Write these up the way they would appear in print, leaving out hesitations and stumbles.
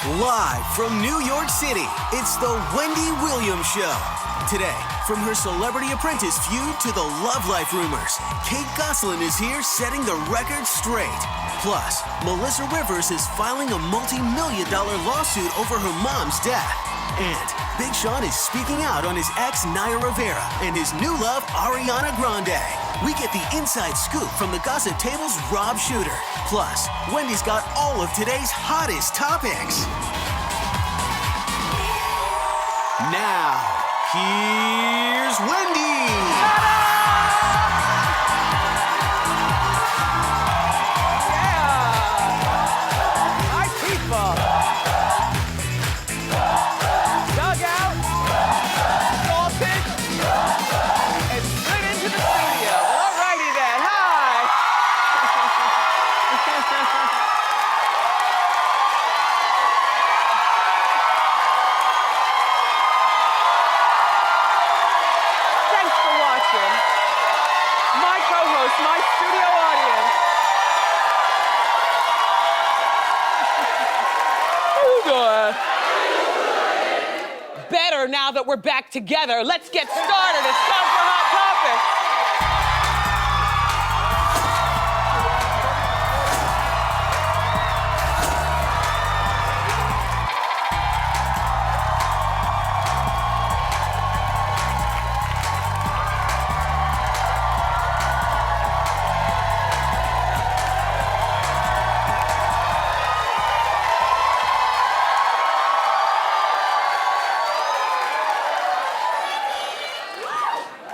Live from New York City, it's the Wendy Williams Show. Today, from her Celebrity Apprentice feud to the love life rumors, Kate Gosselin is here setting the record straight. Plus, Melissa Rivers is filing a multi-million-dollar lawsuit over her mom's death. And Big Sean is speaking out on his ex, Naya Rivera, and his new love, Ariana Grande. We get the inside scoop from the Gossip Table's Rob Shooter. Plus, Wendy's got all of today's hottest topics. Now, here's Wendy. Better now that we're back together. Let's get started. It's time for Hot Topics.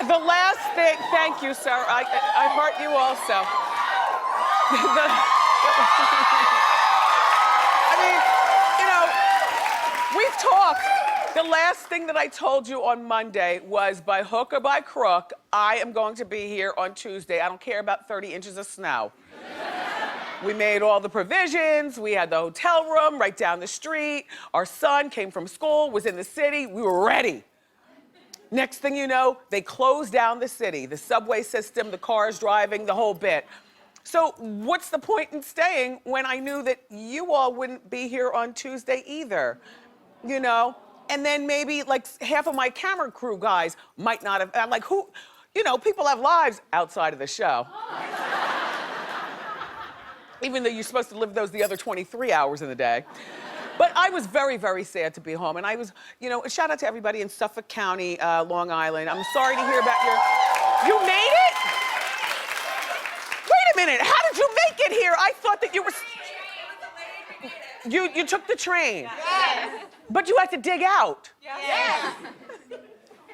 The last thing, thank you, sir. I heart you also. I mean, we've talked. The last thing that I told you on Monday was by hook or by crook, I am going to be here on Tuesday. I don't care about 30 inches of snow. We made all the provisions. We had the hotel room right down the street. Our son came from school, was in the city. We were ready. Next thing you know, they closed down the city, the subway system, the cars driving, the whole bit. So what's the point in staying when I knew that you all wouldn't be here on Tuesday either, you know? And then maybe like half of my camera crew guys might not have, I'm like, who, you know, people have lives outside of the show. Even though you're supposed to live those the other 23 hours in the day. But I was very, very sad to be home. And I was, you know, shout out to everybody in Suffolk County, Long Island. I'm sorry to hear about you made it? Wait a minute, how did you make it here? I thought that you were, you took the train. Yes. But you had to dig out. Yes.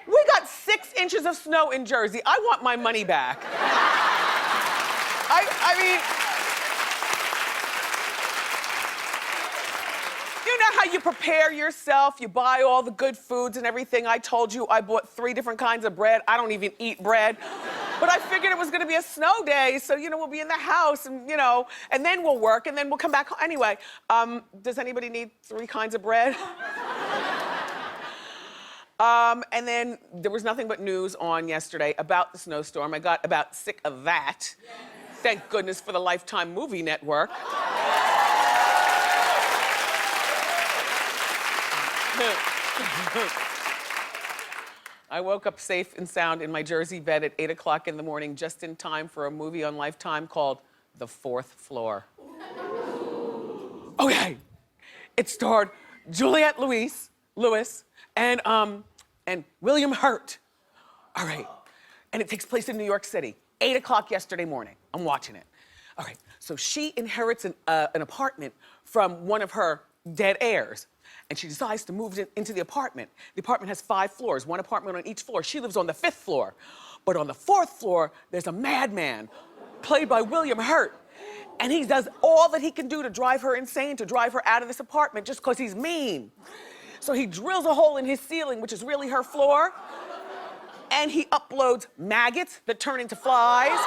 We got 6 inches of snow in Jersey. I want my money back. I mean, you know how you prepare yourself, you buy all the good foods and everything. I told you I bought 3 different kinds of bread. I don't even eat bread. But I figured it was gonna be a snow day, so, you know, we'll be in the house and, you know, and then we'll work and then we'll come back home. Anyway, does anybody need 3 kinds of bread? And then there was nothing but news on yesterday about the snowstorm. I got about sick of that. Yes. Thank goodness for the Lifetime Movie Network. I woke up safe and sound in my Jersey bed at 8 o'clock in the morning, just in time for a movie on Lifetime called The Fourth Floor. Okay, it starred Juliette Lewis and William Hurt. All right, and it takes place in New York City. 8 o'clock yesterday morning. I'm watching it. All right, so she inherits an apartment from one of her dead heirs. And she decides to move into the apartment. The apartment has 5 floors, 1 apartment on each floor. She lives on the 5th floor. But on the 4th floor, there's a madman, played by William Hurt. And he does all that he can do to drive her insane, to drive her out of this apartment just because he's mean. So he drills a hole in his ceiling, which is really her floor. And he uploads maggots that turn into flies.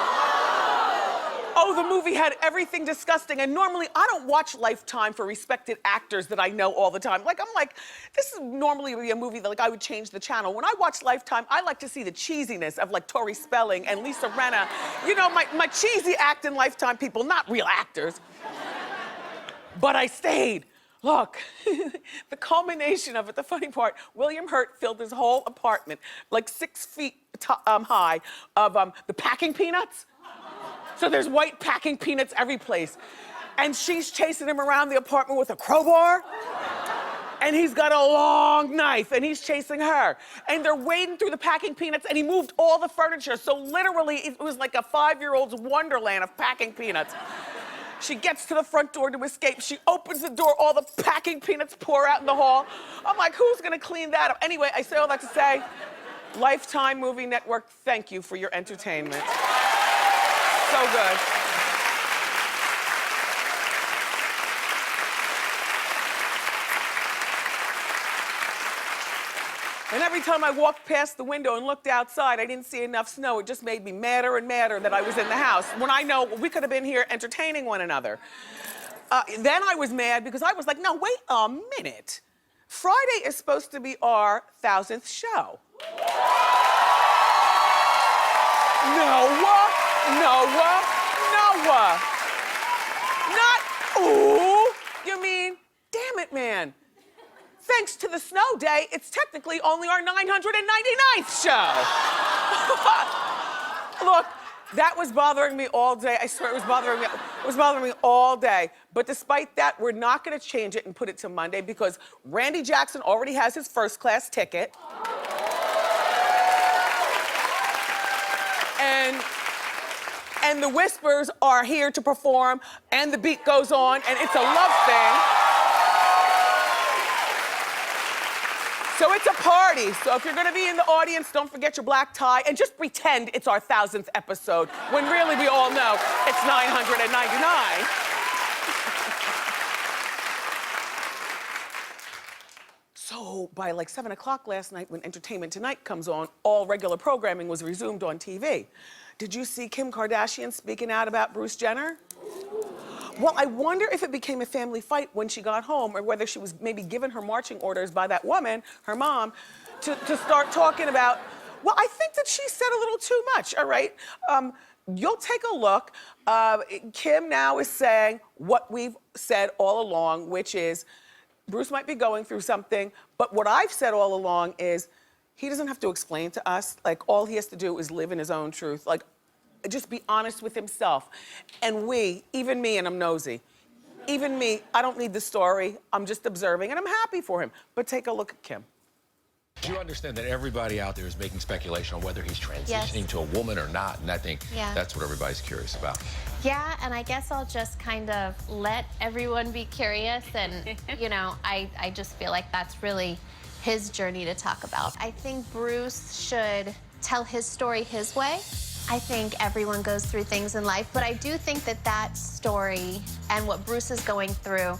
Oh, the movie had everything disgusting. And normally, I don't watch Lifetime for respected actors that I know all the time. Like, I'm like, this is normally be a movie that like I would change the channel. When I watch Lifetime, I like to see the cheesiness of like Tori Spelling and Lisa Rinna. You know, my cheesy acting Lifetime people, not real actors. But I stayed. Look, the culmination of it, the funny part, William Hurt filled his whole apartment, like 6 feet high, of the packing peanuts. So there's white packing peanuts every place. And she's chasing him around the apartment with a crowbar. And he's got a long knife, and he's chasing her. And they're wading through the packing peanuts, and he moved all the furniture. So literally, it was like a 5-year-old's wonderland of packing peanuts. She gets to the front door to escape. She opens the door, all the packing peanuts pour out in the hall. I'm like, who's gonna clean that up? Anyway, I say all that to say, Lifetime Movie Network, thank you for your entertainment. So good. And every time I walked past the window and looked outside, I didn't see enough snow. It just made me madder and madder that I was in the house, when I know we could have been here entertaining one another. Then I was mad because I was like, no, wait a minute. Friday is supposed to be our 1000th show. Not, ooh. You mean, damn it, man. Thanks to the snow day, it's technically only our 999th show. Look, that was bothering me all day. I swear it was bothering me. It was bothering me all day. But despite that, we're not gonna change it and put it to Monday because Randy Jackson already has his first-class ticket. And the Whispers are here to perform, and the beat goes on, and it's a love thing. So it's a party. So if you're gonna be in the audience, don't forget your black tie and just pretend it's our 1000th episode when really we all know it's 999. So by like 7 o'clock last night when Entertainment Tonight comes on, all regular programming was resumed on TV. Did you see Kim Kardashian speaking out about Bruce Jenner? Well, I wonder if it became a family fight when she got home or whether she was maybe given her marching orders by that woman, her mom, to start talking about, well, I think that she said a little too much, all right? You'll take a look. Kim now is saying what we've said all along, which is Bruce might be going through something, but what I've said all along is he doesn't have to explain to us. Like, all he has to do is live in his own truth. Like, just be honest with himself. And we, even me, and I'm nosy, even me, I don't need the story. I'm just observing, and I'm happy for him. But take a look at Kim. You understand that everybody out there is making speculation on whether he's transitioning to a woman or not, and I think that's what everybody's curious about. Yeah, and I guess I'll just kind of let everyone be curious, and, you know, I just feel like that's really his journey to talk about. I think Bruce should tell his story his way. I think everyone goes through things in life, but I do think that that story and what Bruce is going through,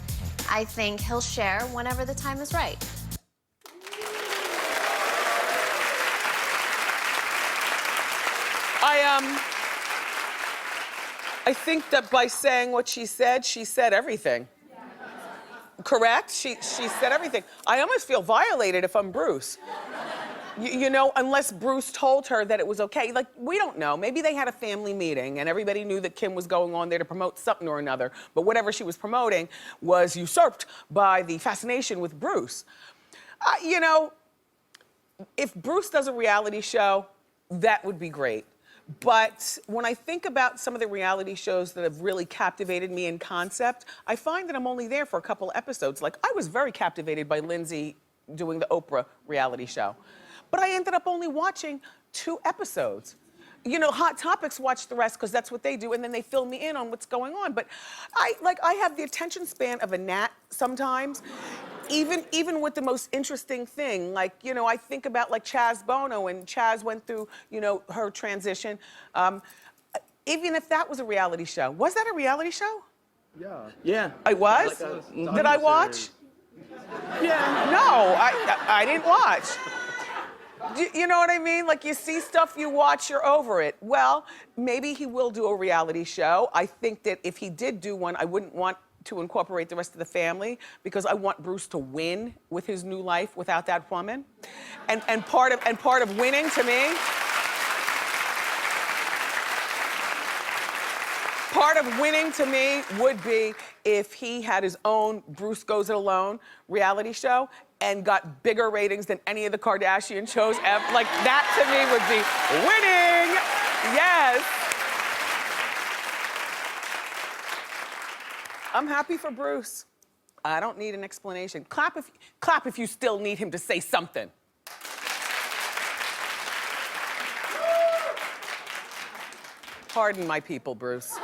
I think he'll share whenever the time is right. I think that by saying what she said everything. Correct? She said everything. I almost feel violated if I'm Bruce. You know, unless Bruce told her that it was okay. Like, we don't know. Maybe they had a family meeting and everybody knew that Kim was going on there to promote something or another, but whatever she was promoting was usurped by the fascination with Bruce. You know, if Bruce does a reality show, that would be great. But when I think about some of the reality shows that have really captivated me in concept, I find that I'm only there for a couple episodes. Like, I was very captivated by Lindsay doing the Oprah reality show. But I ended up only watching 2 episodes. You know, Hot Topics watch the rest because that's what they do, and then they fill me in on what's going on. But I have the attention span of a gnat sometimes, even with the most interesting thing. Like, you know, I think about like Chaz Bono, and Chaz went through, you know, her transition. Even if that was a reality show. Was that a reality show? Yeah. Yeah. I was? Like Did I watch? Yeah. No, I didn't watch. You know what I mean? Like, you see stuff, you watch, you're over it. Well, maybe he will do a reality show. I think that if he did do one, I wouldn't want to incorporate the rest of the family because I want Bruce to win with his new life without that woman. And part of winning to me Part of winning to me would be if he had his own Bruce Goes It Alone reality show and got bigger ratings than any of the Kardashian shows ever. Like, that to me would be winning. Yes. I'm happy for Bruce. I don't need an explanation. Clap if you still need him to say something. Pardon my people, Bruce.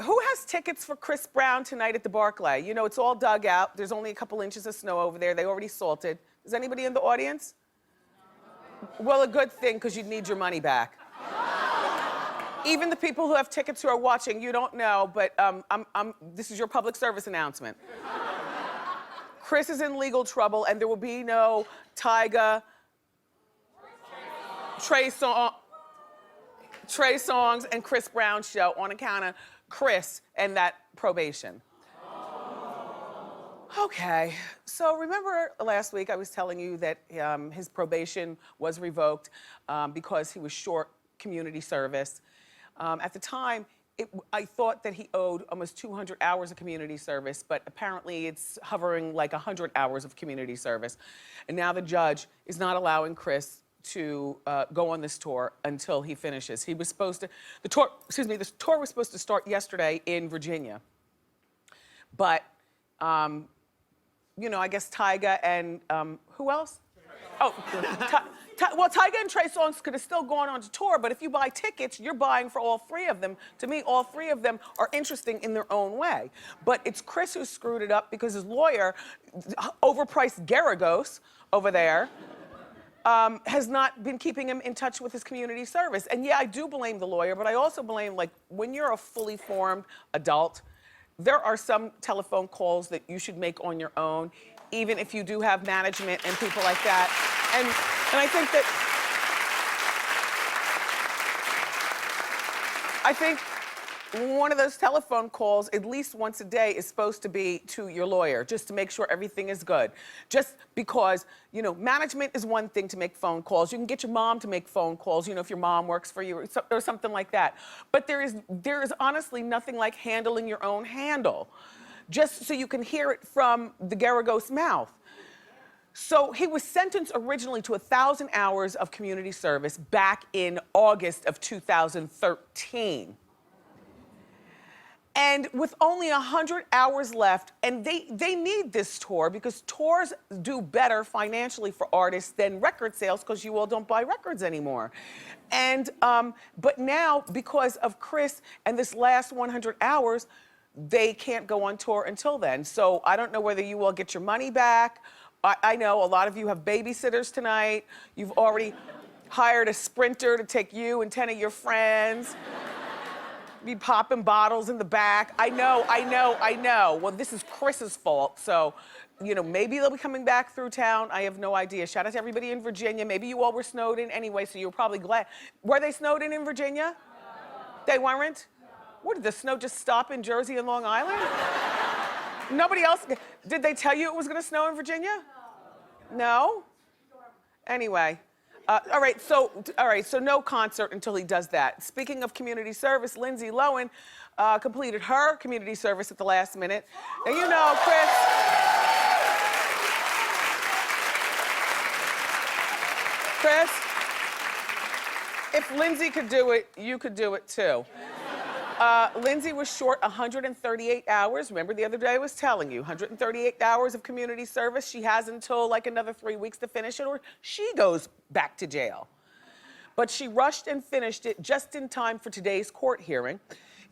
Who has tickets for Chris Brown tonight at the Barclay? You know, it's all dug out. There's only a couple inches of snow over there. They already salted. Is anybody in the audience? Well, a good thing, because you'd need your money back. Even the people who have tickets who are watching, you don't know, but this is your public service announcement. Chris is in legal trouble, and there will be no Tyga, Trey Songz, and Chris Brown show on account of Chris and that probation. Okay, so remember last week I was telling you that his probation was revoked because he was short community service. At the time, I thought that he owed almost 200 hours of community service, but apparently it's hovering like 100 hours of community service. And now the judge is not allowing Chris to go on this tour until he finishes. He was supposed to, the tour was supposed to start yesterday in Virginia. But, you know, I guess Tyga and, who else? Oh, well, Tyga and Trey Songz could have still gone on to tour, but if you buy tickets, you're buying for all three of them. To me, all three of them are interesting in their own way. But it's Chris who screwed it up because his lawyer, overpriced Garagos over there, has not been keeping him in touch with his community service. And yeah, I do blame the lawyer, but I also blame, like, when you're a fully formed adult, there are some telephone calls that you should make on your own, even if you do have management and people like that. And I think that, one of those telephone calls, at least once a day, is supposed to be to your lawyer, just to make sure everything is good. Just because, you know, management is one thing to make phone calls. You can get your mom to make phone calls, you know, if your mom works for you or something like that. But there is honestly nothing like handling your own handle, just so you can hear it from the Garagos' mouth. So he was sentenced originally to 1,000 hours of community service back in August of 2013. And with only 100 hours left, and they need this tour because tours do better financially for artists than record sales because you all don't buy records anymore. And, but now, because of Chris and this last 100 hours, they can't go on tour until then. So I don't know whether you all get your money back. I know a lot of you have babysitters tonight. You've already hired a Sprinter to take you and 10 of your friends. Be popping bottles in the back. I know. Well, this is Chris's fault, so, you know, maybe they'll be coming back through town. I have no idea. Shout out to everybody in Virginia. Maybe you all were snowed in anyway, so you're probably glad. Were they snowed in Virginia? No. They weren't? No. What, did the snow just stop in Jersey and Long Island? Nobody else? Did they tell you it was gonna snow in Virginia? No? No? Anyway. All right, so no concert until he does that. Speaking of community service, Lindsay Lohan completed her community service at the last minute. And you know, Chris, if Lindsay could do it, you could do it too. Lindsay was short 138 hours. Remember the other day I was telling you, 138 hours of community service. She has until like another 3 weeks to finish it or she goes back to jail. But she rushed and finished it just in time for today's court hearing.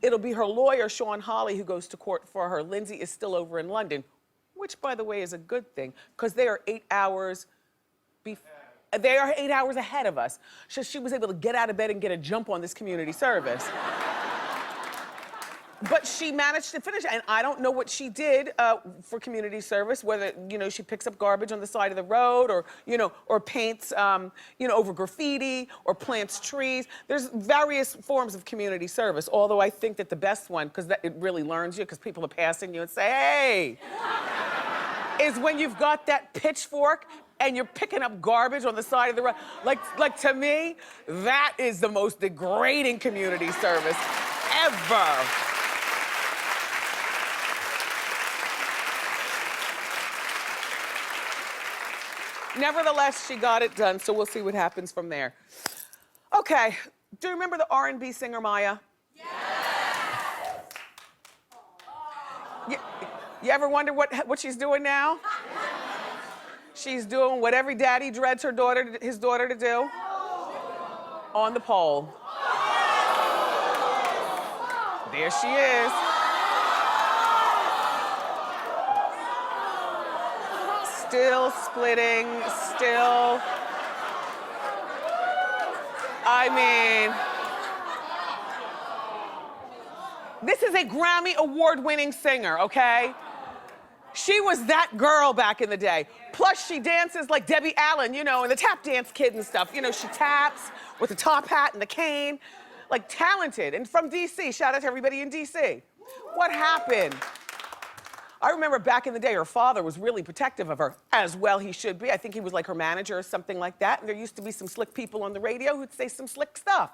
It'll be her lawyer, Sean Hawley, who goes to court for her. Lindsay is still over in London, which by the way is a good thing because they are 8 hours ahead of us. So she was able to get out of bed and get a jump on this community service. But she managed to finish, and I don't know what she did for community service, whether, you know, she picks up garbage on the side of the road or, you know, or paints, you know, over graffiti or plants trees. There's various forms of community service, although I think that the best one, because it really learns you, because people are passing you and say, hey, is when you've got that pitchfork and you're picking up garbage on the side of the road. Like to me, that is the most degrading community service ever. Nevertheless, she got it done, so we'll see what happens from there. Okay, do you remember the R&B singer Maya? You ever wonder what she's doing now? She's doing what every daddy dreads his daughter to do. On the pole. There she is. Still splitting, still. I mean, this is a Grammy award-winning singer, okay? She was that girl back in the day. Plus, she dances like Debbie Allen, you know, and the tap dance kid and stuff. You know, she taps with the top hat and the cane. Like, talented. And from DC, shout out to everybody in DC. What happened? I remember back in the day, her father was really protective of her, as well he should be. I think he was like her manager or something like that. And there used to be some slick people on the radio who'd say some slick stuff.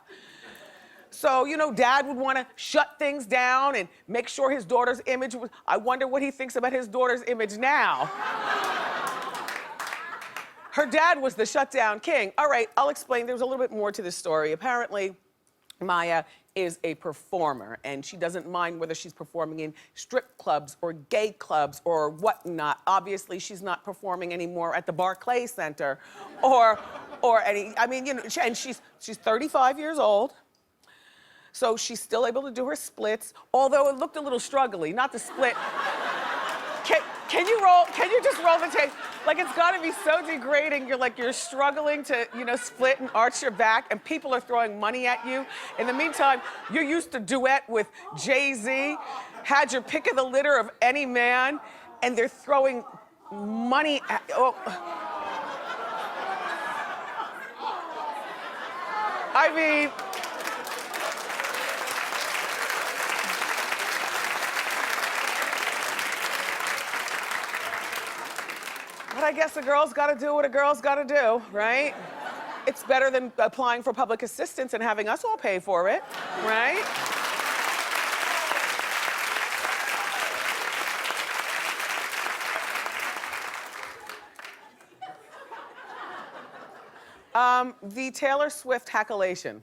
So, you know, dad would want to shut things down and make sure his daughter's image was, I wonder what he thinks about his daughter's image now. Her dad was the shutdown king. All right, I'll explain. There's a little bit more to this story. Apparently, Maya is a performer, and she doesn't mind whether she's performing in strip clubs or gay clubs or whatnot. Obviously, she's not performing anymore at the Barclays Center or any, I mean, you know, and she's 35 years old. So she's still able to do her splits, although it looked a little struggly, not the split. Can you just roll the tape? Like, it's gotta be so degrading. You're struggling to, you know, split and arch your back, and people are throwing money at you. In the meantime, you're used to duet with Jay-Z, had your pick of the litter of any man, and they're throwing money at, oh. I mean, but I guess a girl's gotta do what a girl's gotta do, right? It's better than applying for public assistance and having us all pay for it, right? The Taylor Swift hackulation.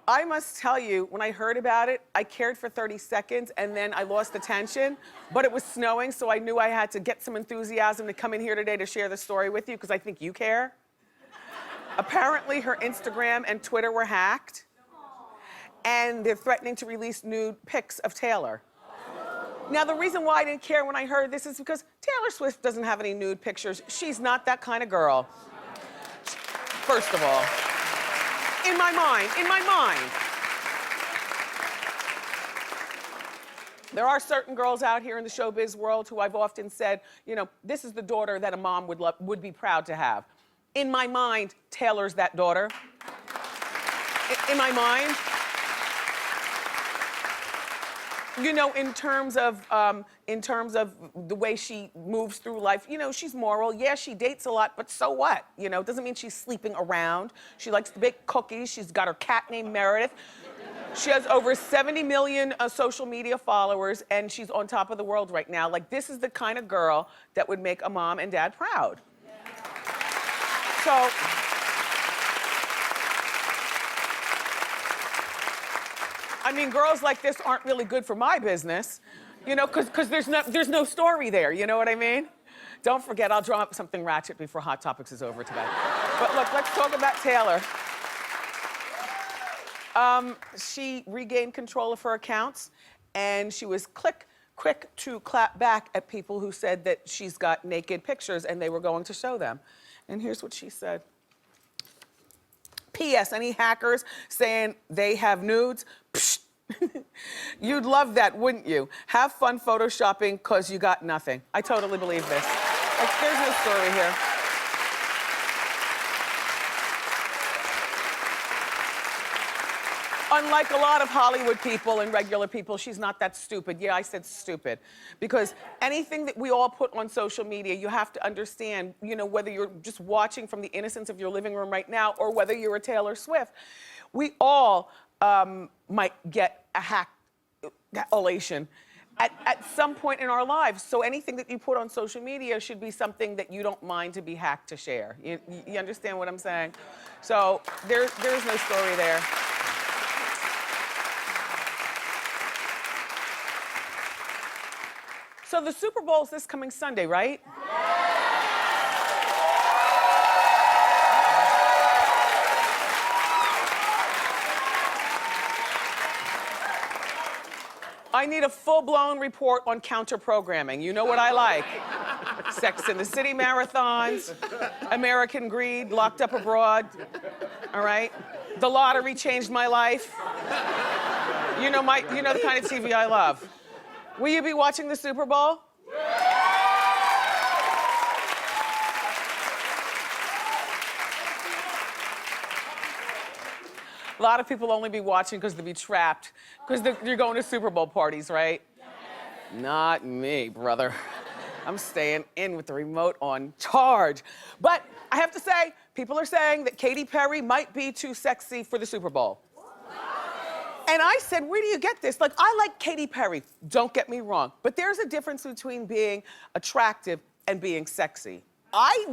I must tell you, when I heard about it, I cared for 30 seconds and then I lost attention, but it was snowing, so I knew I had to get some enthusiasm to come in here today to share the story with you, because I think you care. Apparently, her Instagram and Twitter were hacked, and they're threatening to release nude pics of Taylor. Now, the reason why I didn't care when I heard this is because Taylor Swift doesn't have any nude pictures. She's not that kind of girl. First of all. In my mind. There are certain girls out here in the showbiz world who I've often said, you know, this is the daughter that a mom would be proud to have. In my mind, Taylor's that daughter. In my mind. You know, in terms of the way she moves through life, you know, she's moral. Yeah, she dates a lot, but so what? You know, it doesn't mean she's sleeping around. She likes to bake cookies. She's got her cat named Meredith. She has over 70 million social media followers, and she's on top of the world right now. Like, this is the kind of girl that would make a mom and dad proud. So, I mean, girls like this aren't really good for my business, you know, because there's no story there, you know what I mean? Don't forget, I'll draw up something ratchet before Hot Topics is over today. But look, let's talk about Taylor. She regained control of her accounts, and she was quick to clap back at people who said that she's got naked pictures and they were going to show them. And here's what she said. P.S. Any hackers saying they have nudes? Psh. You'd love that, wouldn't you? Have fun photoshopping because you got nothing. I totally believe this. Like, there's no story here. unlike a lot of Hollywood people and regular people, she's not that stupid. Yeah, I said stupid. Because anything that we all put on social media, you have to understand, you know, whether you're just watching from the innocence of your living room right now or whether you're a Taylor Swift, we all might get a hack-elation at some point in our lives. So anything that you put on social media should be something that you don't mind to be hacked to share. You understand what I'm saying? So there's no story there. So the Super Bowl is this coming Sunday, right? I need a full-blown report on counter-programming. You know what I like. Sex and the City marathons, American Greed, Locked Up Abroad, all right? The Lottery changed my life. You know the kind of TV I love. Will you be watching the Super Bowl? A lot of people only be watching because they'll be trapped, because you're going to Super Bowl parties, right? Yes. Not me, brother. I'm staying in with the remote on charge. But I have to say, people are saying that Katy Perry might be too sexy for the Super Bowl. And I said, where do you get this? Like, I like Katy Perry, don't get me wrong, but there's a difference between being attractive and being sexy. I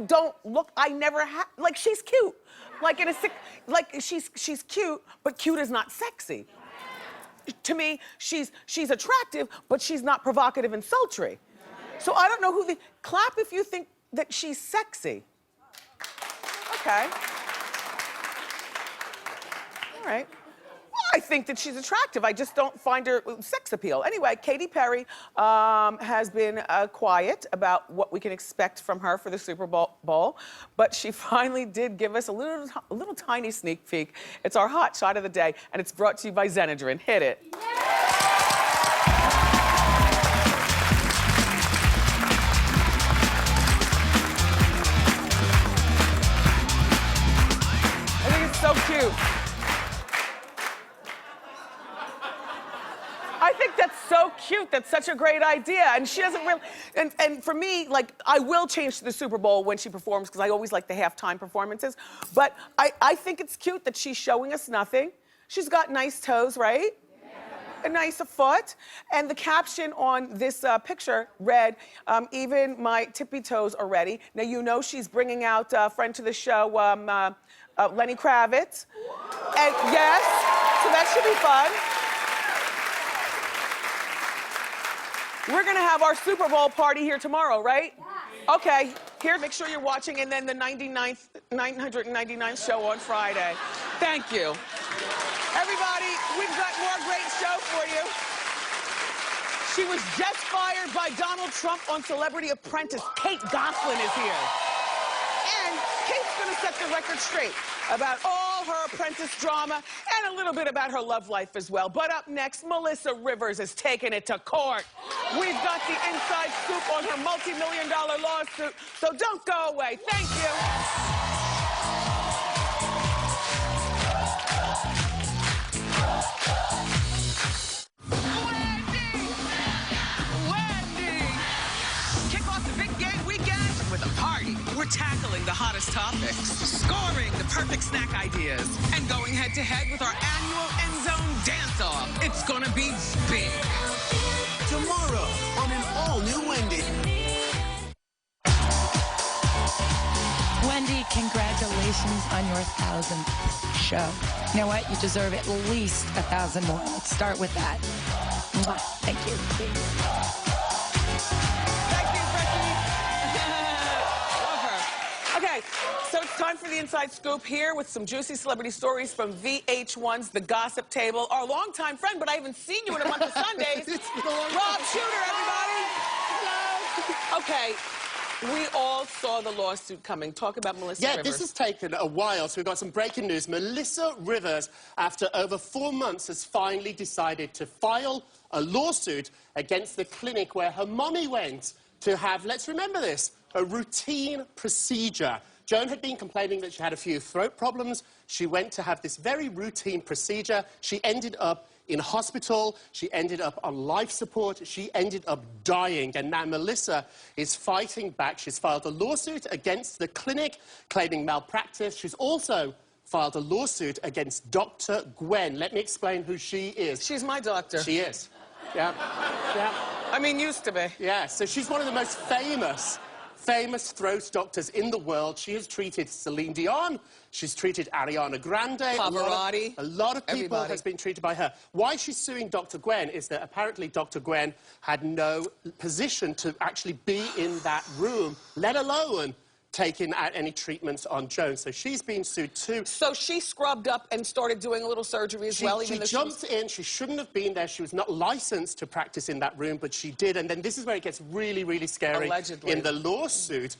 never have, like, she's cute. Like, she's cute, but cute is not sexy. To me, she's attractive, but she's not provocative and sultry. So I don't know clap if you think that she's sexy. Okay. All right. I think that she's attractive. I just don't find her sex appeal. Anyway, Katy Perry has been quiet about what we can expect from her for the Super Bowl, but she finally did give us a little tiny sneak peek. It's our hot shot of the day, and it's brought to you by Xenadrin. Hit it. Yeah. I think it's so cute. I think that's so cute. That's such a great idea. And she doesn't really, and for me, like, I will change to the Super Bowl when she performs because I always like the halftime performances. But I think it's cute that she's showing us nothing. She's got nice toes, right? Yeah. A nice foot. And the caption on this picture read, even my tippy toes are ready. Now, you know she's bringing out a friend to the show, Lenny Kravitz. And yes, so that should be fun. We're gonna have our Super Bowl party here tomorrow, right? Yeah. Okay, here, make sure you're watching, and then the 999th show on Friday. Thank you. Everybody, we've got more great show for you. She was just fired by Donald Trump on Celebrity Apprentice. Kate Gosselin is here. And Kate's gonna set the record straight about all her Apprentice drama and a little bit about her love life as well. But up next, Melissa Rivers is taking it to court. We've got the inside scoop on her multi-million-dollar lawsuit, so don't go away. Thank you. Wendy! Kick off the big game weekend with a party. We're tackling the hottest topics, scoring the perfect snack ideas, and going head-to-head with our annual End Zone Dance-Off. It's gonna be big. Tomorrow on an all-new Wendy. Wendy, congratulations on your 1,000th show. You know what? You deserve at least 1,000 more. Let's start with that. Mwah. Thank you. Thank you, Becky. Love her. Okay, so it's time for the inside scoop here with some juicy celebrity stories from VH1's The Gossip Table. Our longtime friend, but I haven't seen you in a month of Sundays. Rob Shooter, everybody. Hello. Okay. We all saw the lawsuit coming. Talk about Melissa Rivers. Yeah, this has taken a while, so we've got some breaking news. Melissa Rivers, after over 4 months, has finally decided to file a lawsuit against the clinic where her mommy went to have, let's remember this, a routine procedure. Joan had been complaining that she had a few throat problems. She went to have this very routine procedure. She ended up in hospital. She ended up on life support. She ended up dying. And now Melissa is fighting back. She's filed a lawsuit against the clinic, claiming malpractice. She's also filed a lawsuit against Dr. Gwen. Let me explain who she is. She's my doctor. She is. Yeah. Yeah. I mean, used to be. Yeah, so she's one of the most famous throat doctors in the world. She has treated Celine Dion. She's treated Ariana Grande. Pavarotti. A lot of people Everybody. has been treated by her. Why she's suing Dr. Gwen is that apparently Dr. Gwen had no position to actually be in that room, let alone taking out any treatments on Joan. So she's been sued too. So she scrubbed up and started doing a little surgery as well? She jumped in. She shouldn't have been there. She was not licensed to practice in that room, but she did. And then this is where it gets really, really scary. Allegedly. In the lawsuit,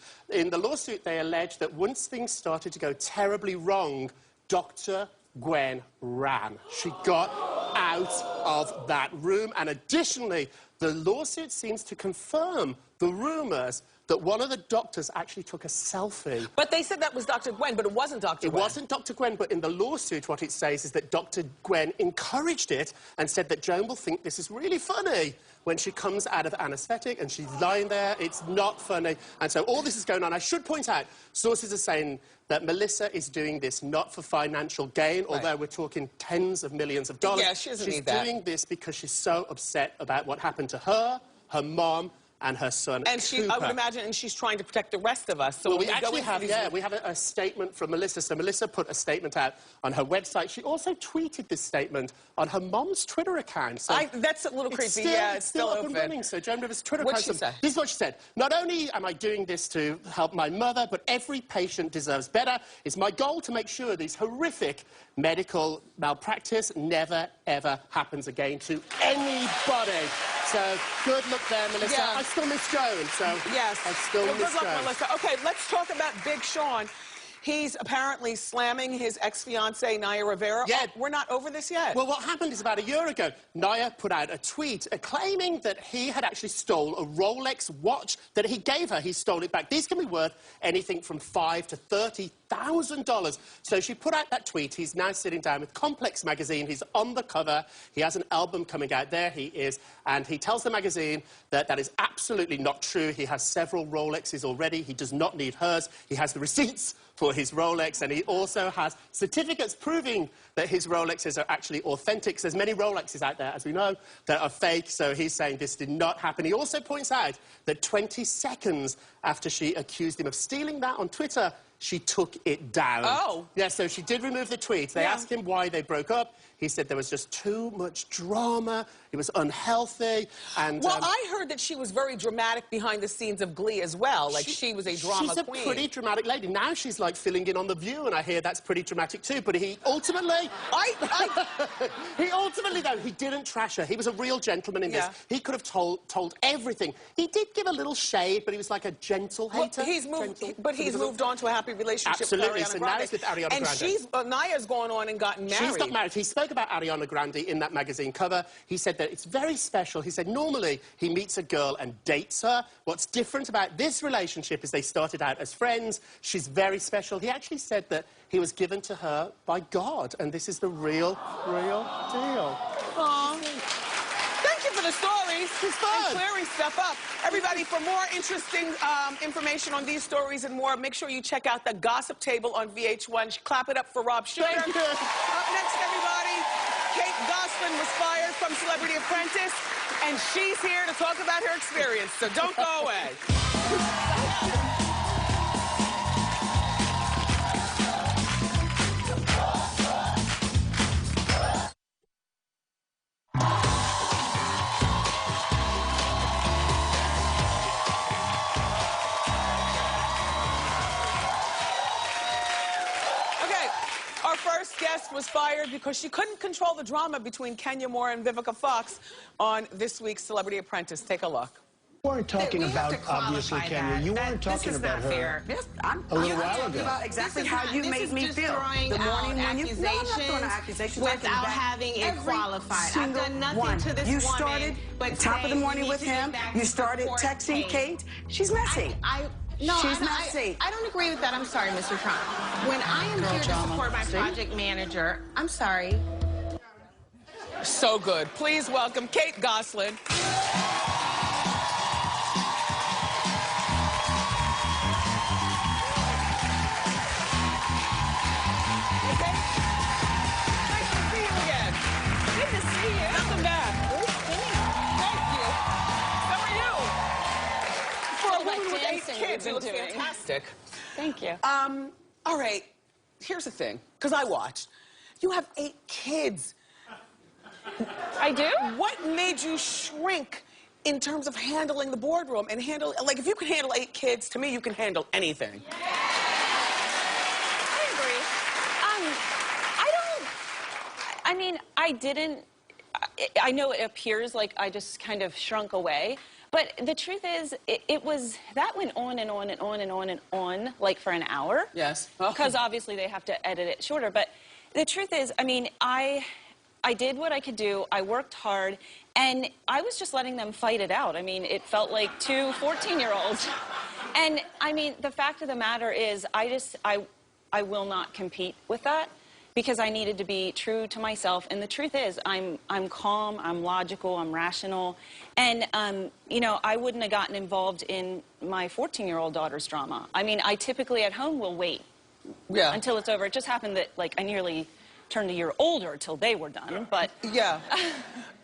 they allege that once things started to go terribly wrong, Dr. Gwen ran. She got out of that room. And additionally, the lawsuit seems to confirm the rumours that one of the doctors actually took a selfie. But they said that was Dr. Gwen, but it wasn't Dr. Gwen. It wasn't Dr. Gwen, but in the lawsuit, what it says is that Dr. Gwen encouraged it and said that Joan will think this is really funny when she comes out of anaesthetic and she's lying there. It's not funny. And so all this is going on. I should point out, sources are saying that Melissa is doing this not for financial gain, although we're talking tens of millions of dollars. Yeah, she doesn't need that. She's doing this because she's so upset about what happened to her, her mom, and her son, and Cooper. I would imagine, and she's trying to protect the rest of us. So well, we actually have, we have a statement from Melissa. So Melissa put a statement out on her website. She also tweeted this statement on her mom's Twitter account. So that's a little creepy. It's still up open. And running. So Joan Rivers' Twitter What'd account. she say? This is what she said. Not only am I doing this to help my mother, but every patient deserves better. It's my goal to make sure these horrific medical malpractice never, ever happens again to anybody. So, good luck there, Melissa. Yeah. I still miss Joan, so yes. I still miss good luck, Joan. Melissa. Okay, let's talk about Big Sean. He's apparently slamming his ex-fiancée, Naya Rivera. Yeah. Oh, we're not over this yet. Well, what happened is about a year ago, Naya put out a tweet claiming that he had actually stole a Rolex watch that he gave her. He stole it back. These can be worth anything from $5,000 to $30,000. So she put out that tweet. He's now sitting down with Complex magazine. He's on the cover. He has an album coming out. There he is. And he tells the magazine that that is absolutely not true. He has several Rolexes already. He does not need hers. He has the receipts for his Rolex, and he also has certificates proving that his Rolexes are actually authentic. There's many Rolexes out there, as we know, that are fake, so he's saying this did not happen. He also points out that 20 seconds after she accused him of stealing that on Twitter, she took it down. Oh. Yeah, so she did remove the tweet. They asked him why they broke up. He said there was just too much drama. It was unhealthy. And well, I heard that she was very dramatic behind the scenes of Glee as well. Like she was a drama queen. She's a pretty dramatic lady. Now she's like filling in on The View, and I hear that's pretty dramatic too. But he ultimately, he ultimately though he didn't trash her. He was a real gentleman in this. He could have told everything. He did give a little shade, but he was like a gentle hater. Well, he's moved on to a happy relationship. Absolutely. With Ariana so Grande. now he's with Ariana Grande. And Naya's gone on and gotten married. She's got married. He spoke about Ariana Grande in that magazine cover. He said that it's very special. He said normally he meets a girl and dates her. What's different about this relationship is they started out as friends. She's very special. He actually said that he was given to her by God, and this is the real deal. Aww. Thank you for the stories. It's fun. And clearing stuff up. Everybody, for more interesting information on these stories and more, make sure you check out the Gossip Table on VH1. Clap it up for Rob Sugar. Thank you. Up next, everybody, Kate Gosselin was fired from Celebrity Apprentice, and she's here to talk about her experience, so don't go away. Our first guest was fired because she couldn't control the drama between Kenya Moore and Vivica Fox on this week's Celebrity Apprentice. Take a look. You weren't talking about, obviously, Kenya. You weren't talking about her a little while ago. About exactly how you made me feel. The morning when you... No, I'm not throwing out accusations. Without having it qualified. I've done nothing to this you woman. Started but top of the morning with him. You started texting Kate. She's messy. No, She's not safe. I don't agree with that. I'm sorry, Mr. Trump. When I am here to support my project manager, I'm sorry. So good. Please welcome Kate Gosselin. Welcome back. Thank you. How are you? For a woman with 8 kids, you look fantastic. Thank you. All right, here's the thing, because I watched. You have 8 kids. I do? What made you shrink in terms of handling the boardroom and handle, like, if you can handle 8 kids, to me, you can handle anything. I agree. I know it appears like I just kind of shrunk away, but the truth is, that went on and on and on and on and on, like for an hour. Yes. Because obviously they have to edit it shorter, but the truth is, I mean, I did what I could do, I worked hard, and I was just letting them fight it out. I mean, it felt like 2 14-year-olds. And I mean, the fact of the matter is, I will not compete with that, because I needed to be true to myself. And the truth is, I'm calm, I'm logical, I'm rational. And, you know, I wouldn't have gotten involved in my 14-year-old daughter's drama. I mean, I typically at home will wait until it's over. It just happened that, like, I nearly turned a year older till they were done, but... Yeah.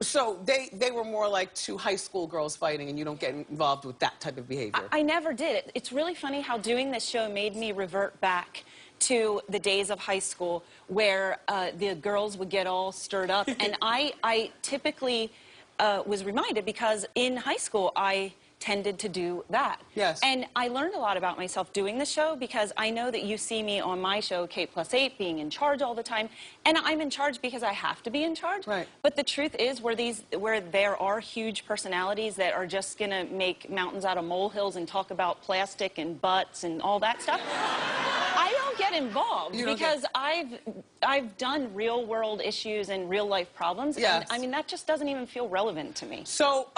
So they were more like 2 high school girls fighting, and you don't get involved with that type of behavior. I never did. It's really funny how doing this show made me revert back to the days of high school where the girls would get all stirred up. And I typically was reminded, because in high school I tended to do that. Yes. And I learned a lot about myself doing the show, because I know that you see me on my show, Kate+8, being in charge all the time. And I'm in charge because I have to be in charge. Right. But the truth is, where there are huge personalities that are just going to make mountains out of molehills and talk about plastic and butts and all that stuff, I don't get involved, because I've done real world issues and real life problems. Yes. And I mean, that just doesn't even feel relevant to me. So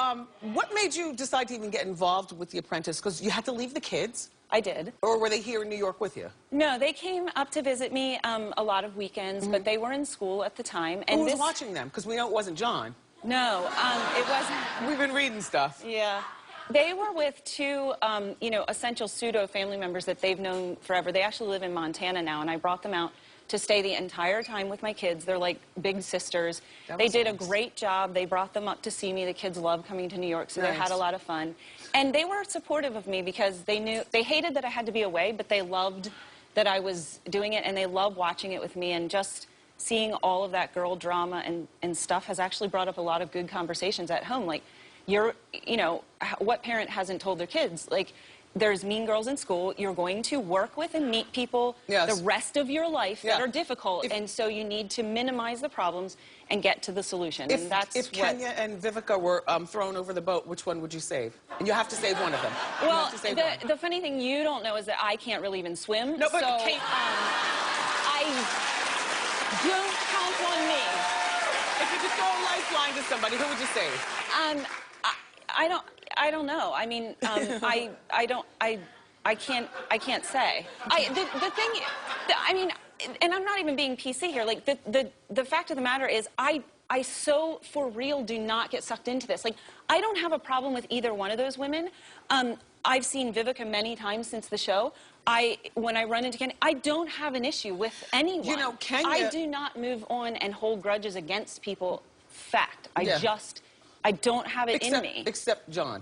what made you decide to even get involved with The Apprentice? Because you had to leave the kids. I did. Or were they here in New York with you? No, they came up to visit me a lot of weekends, but they were in school at the time. And who was watching them? Because we know it wasn't John. No, it wasn't. We've been reading stuff. Yeah. They were with 2, you know, essential pseudo-family members that they've known forever. They actually live in Montana now, and I brought them out to stay the entire time with my kids. They're like big sisters. They did a great job. They brought them up to see me. The kids love coming to New York, so they had a lot of fun. And they were supportive of me, because they hated that I had to be away, but they loved that I was doing it, and they love watching it with me. And just seeing all of that girl drama and stuff has actually brought up a lot of good conversations at home. Like, you know, what parent hasn't told their kids, like, there's mean girls in school, you're going to work with and meet people the rest of your life that are difficult, and so you need to minimize the problems and get to the solution. And that's if Kenya and Vivica were thrown over the boat, which one would you save? And you have to save one of them. Well, the funny thing you don't know is that I can't really even swim. No, but so, Kate... I don't count on me. If you could throw a lifeline to somebody, who would you save? I don't know. I mean, I can't say. The thing, I mean, and I'm not even being PC here. Like, the fact of the matter is, I so for real do not get sucked into this. Like, I don't have a problem with either one of those women. I've seen Vivica many times since the show. When I run into Kenya, I don't have an issue with anyone. You know, Kenya... I do not move on and hold grudges against people. Fact. I don't have it in me. Except John.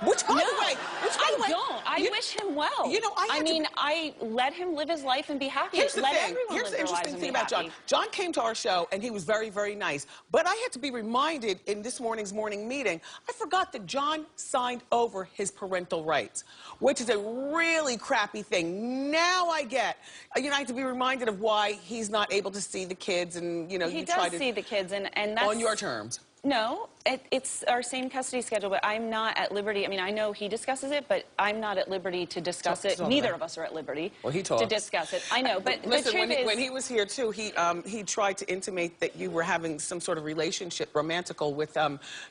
Which, by the way... I don't. I wish him well. You know, I let him live his life and be happy. Here's the let thing. everyone Here's live the their lives interesting and thing be about John. happy. John came to our show, and he was very, very nice. But I had to be reminded in this morning's morning meeting, I forgot that John signed over his parental rights, which is a really crappy thing. Now I get, you know, I have to be reminded of why he's not able to see the kids, and, you know, He you try does to... see the kids, and that's... On your terms. No, it's our same custody schedule, but I'm not at liberty. I mean, I know he discusses it, but I'm not at liberty to discuss it. Neither of us are at liberty to discuss it. I know, but listen, the truth is, when he was here too, he tried to intimate that you were having some sort of relationship, romantical, with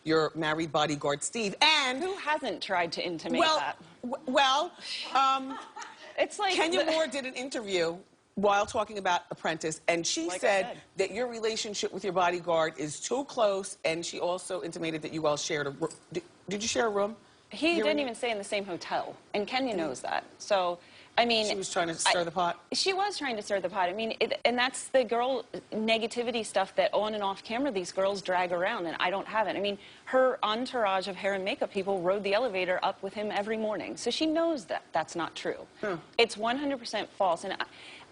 your married bodyguard Steve. And who hasn't tried to intimate that? It's like Kenya Moore did an interview while talking about Apprentice, and she said that your relationship with your bodyguard is too close, and she also intimated that you all shared a room. Did you share a room? He didn't even stay in the same hotel, and Kenya knows that. So, I mean... She was trying to stir the pot? She was trying to stir the pot. I mean, and that's the girl negativity stuff that on and off camera these girls drag around, and I don't have it. I mean, her entourage of hair and makeup people rode the elevator up with him every morning, so she knows that that's not true. It's 100% false, and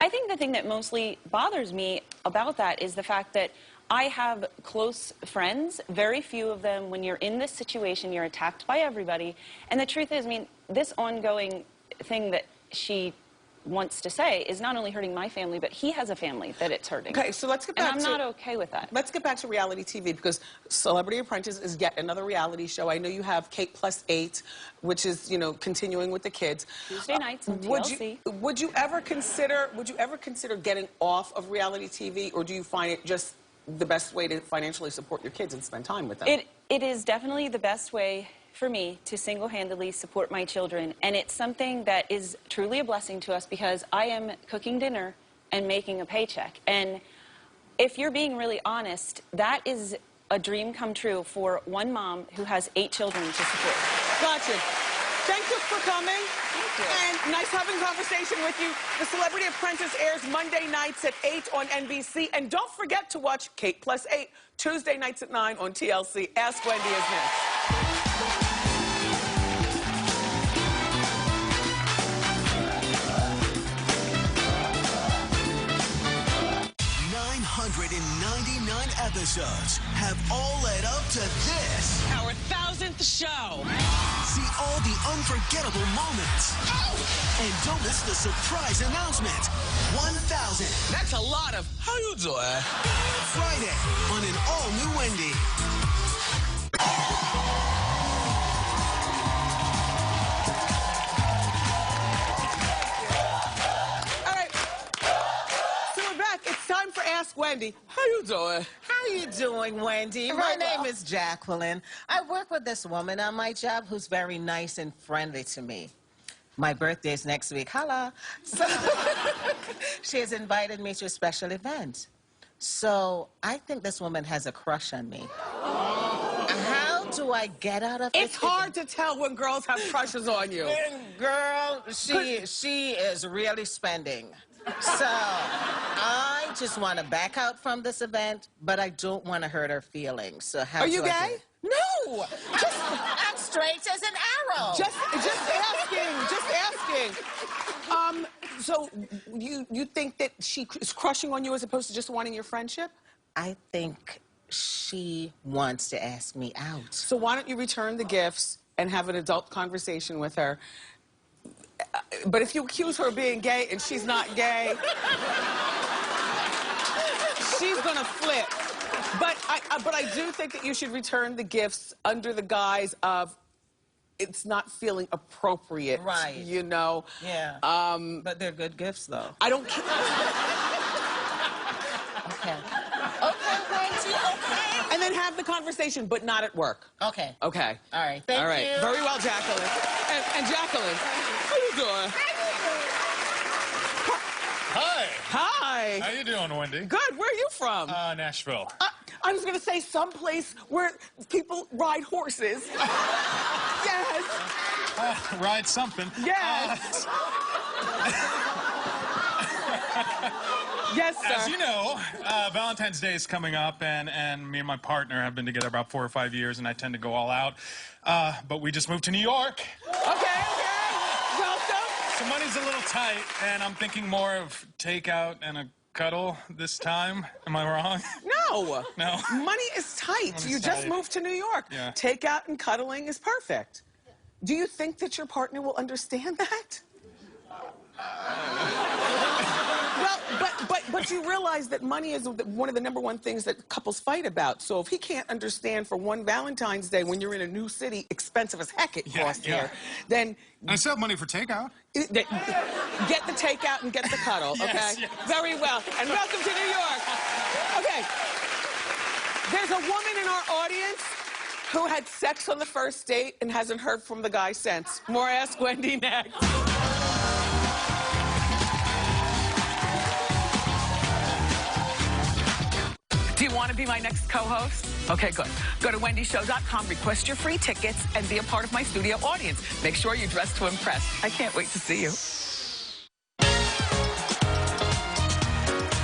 I think the thing that mostly bothers me about that is the fact that I have close friends, very few of them, when you're in this situation, you're attacked by everybody. And the truth is, I mean, this ongoing thing that she wants to say is not only hurting my family, but he has a family that it's hurting. Okay, so let's get back to... And I'm not okay with that. Let's get back to reality TV, because Celebrity Apprentice is yet another reality show. I know you have Kate +8, which is, you know, continuing with the kids. Tuesday nights on TLC. Would you ever consider getting off of reality TV, or do you find it just the best way to financially support your kids and spend time with them? It is definitely the best way for me to single-handedly support my children, and it's something that is truly a blessing to us because I am cooking dinner and making a paycheck. And if you're being really honest, that is a dream come true for one mom who has 8 children to support. Gotcha. Thank you for coming. Thank you. And nice having a conversation with you. The Celebrity Apprentice airs Monday nights at 8 on NBC. And don't forget to watch Kate +8 Tuesday nights at 9 on TLC. Ask Wendy is next. 999 episodes have all led up to this. Our 1000th show. See all the unforgettable moments. And don't miss the surprise announcement. 1000. That's a lot of how you doing? Friday on an all-new Wendy. Ask Wendy. How you doing? How you doing, Wendy? My name is Jacqueline. I work with this woman on my job who's very nice and friendly to me. My birthday's next week. Holla. So she has invited me to a special event. So I think this woman has a crush on me. How do I get out of this? It's hard to tell when girls have crushes on you. Girl, she is really spending. So I just want to back out from this event, but I don't want to hurt her feelings. So how Are you gay? No. I'm straight as an arrow. Just asking. So you think that she is crushing on you as opposed to just wanting your friendship? I think she wants to ask me out. So why don't you return the gifts and have an adult conversation with her? But if you accuse her of being gay and she's not gay, she's gonna flip. But I do think that you should return the gifts under the guise of it's not feeling appropriate. Right. You know? Yeah. But they're good gifts, though. I don't care. Okay. Okay, Wendy, okay. And then have the conversation, but not at work. Okay. Okay. All right. Thank you. Very well, Jacqueline. And Jacqueline, how you doing? Hi. Hi. How you doing, Wendy? Good. Where are you from? Nashville. I was going to say someplace where people ride horses. Yes. Ride something. Yes. Yes, sir. As you know, Valentine's Day is coming up, and me and my partner have been together about 4 or 5 years, and I tend to go all out. But we just moved to New York. Okay. Welcome. So money's a little tight, and I'm thinking more of takeout and a cuddle this time. Am I wrong? No. No. Money is tight. You just moved to New York. Yeah. Takeout and cuddling is perfect. Do you think that your partner will understand that? Well, but you realize that money is one of the #1 things that couples fight about. So if he can't understand for one Valentine's Day when you're in a new city, expensive as heck it costs here, then... I still have money for takeout. Get the takeout and get the cuddle, okay? Yes, yes. Very well. And welcome to New York. Okay. There's a woman in our audience who had sex on the first date and hasn't heard from the guy since. More Ask Wendy next. Do you want to be my next co-host? Okay, good. Go to wendyshow.com, request your free tickets, and be a part of my studio audience. Make sure you dress to impress. I can't wait to see you.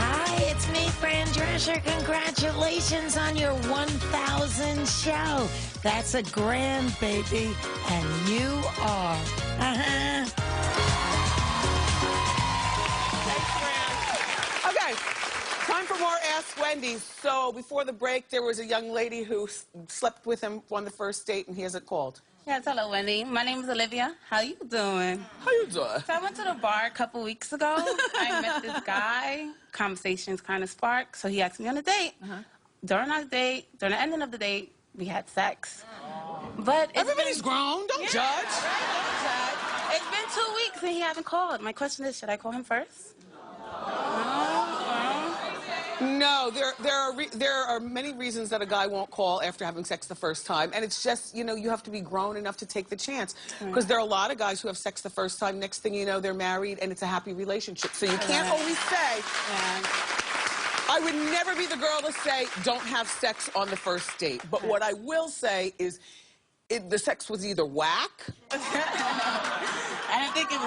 Hi, it's me, Fran Drescher. Congratulations on your 1,000 show. That's a grand, baby. And you are. Okay, time for more Ask Wendy. So before the break, there was a young lady who slept with him on the first date, and he hasn't called. Yes, hello, Wendy. My name is Olivia. How you doing? How you doing? So I went to the bar a couple weeks ago. I met this guy. Conversations kind of sparked, so he asked me on a date. During our date, during the ending of the date, we had sex. But everybody's grown. Don't judge. Right? Don't judge. It's been 2 weeks and he hasn't called. My question is, should I call him first? No, there are many reasons that a guy won't call after having sex the first time, and it's just, you know, you have to be grown enough to take the chance, because there are a lot of guys who have sex the first time, next thing you know, they're married, and it's a happy relationship, so you can't always say, I would never be the girl to say, don't have sex on the first date, but what I will say is, the sex was either whack. I didn't think it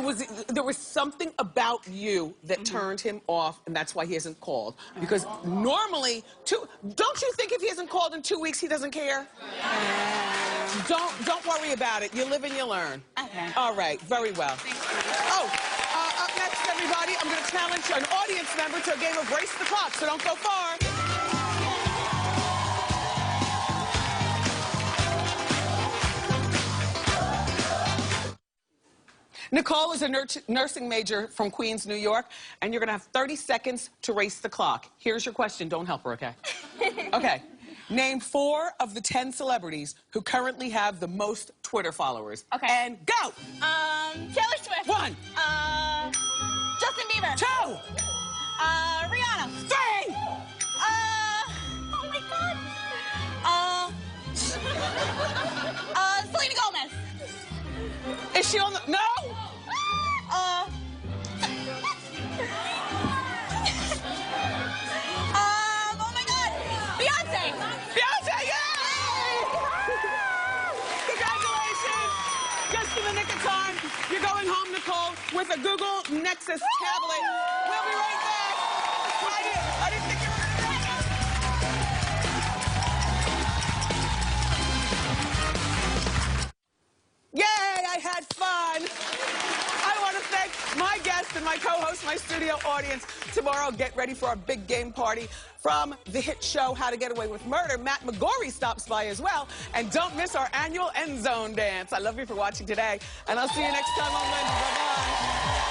was that. There was something about you that turned him off, and that's why he hasn't called. Because normally, don't you think if he hasn't called in 2 weeks, he doesn't care? Don't worry about it. You live and you learn. Okay. All right, very well. Oh, up next, everybody, I'm going to challenge an audience member to a game of Race the Clock, so don't go far. Nicole is a nursing major from Queens, New York, and you're going to have 30 seconds to race the clock. Here's your question. Don't help her, okay? Okay. Name 4 of the 10 celebrities who currently have the most Twitter followers. Okay. And go! Taylor Swift. 1. Justin Bieber. 2. Rihanna. 3. Oh my God. Selena Gomez. Is she on the... No! Oh my God. Beyonce. Beyonce, yay! Congratulations! Just in the nick of time. You're going home, Nicole, with a Google Nexus tablet. We'll be right back. I didn't think you were going to Yay, I had fun. I want to thank my guests and my co-host, my studio audience. Tomorrow, get ready for our big game party from the hit show How to Get Away with Murder. Matt McGorry stops by as well. And don't miss our annual End Zone dance. I love you for watching today, and I'll see you next time on Wendy. Bye-bye.